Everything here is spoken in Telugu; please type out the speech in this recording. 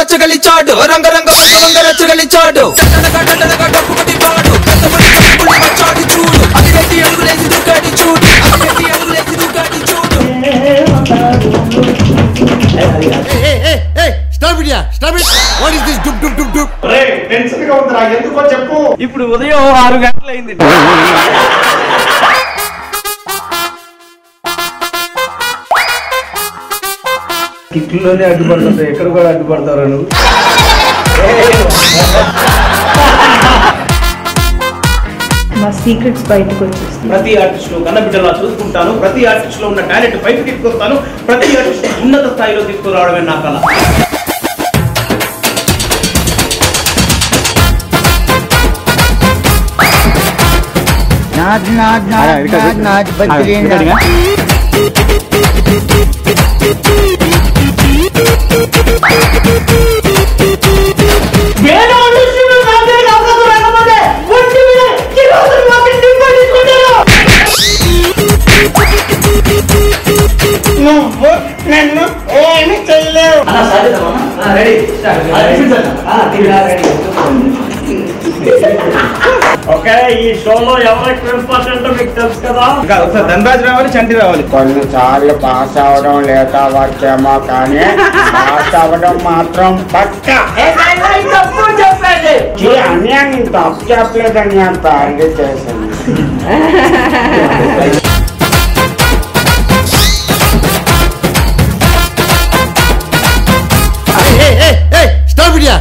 రచ్చగలిచాడు రంగ రంగ రంగ రచ్చగలిచాడు చూడు అదిగట్టి అడుగులేసి దుక్కాడి చూడు అదిగట్టి అడుగులేసి దుక్కాడి చూడు ఇప్పుడు ఉదయం 6 గంటలైంది. కిట్లోనే అడ్డుపడుతుంది, ఎక్కడ కూడా అడ్డుపడతారు నువ్వు. మా సీక్రెట్స్ బయటకు వచ్చేస్తుంది. ప్రతి ఆర్టిస్ట్ లో కన్నబిడ్డలా చూసుకుంటాను, ప్రతి ఆర్టిస్ట్ లో ఉన్న టాలెంట్ బయటకు తీసుకొస్తాను, ప్రతి ఆర్టిస్ట్ ఉన్నత స్థాయిలో తీసుకురావడమే నా కళ. నువ్వు నన్ను ఏమి చేయలేవు. ఓకే, ఈ షోలో ఎవరికి ఇంపార్టెంట్ మీకు తెలుసు కదా. ఒకసారి ధనరాజ్ రావాలి, చంటి రావాలి. కొన్నిసార్లు పాస్ అవడం లేక వచ్చేమో కానీ పాస్ అవడం మాత్రం పక్కా. అన్యాయం తప్పు చెప్పలేదని అంత అన్ని చేశాను. Stop it, yeah.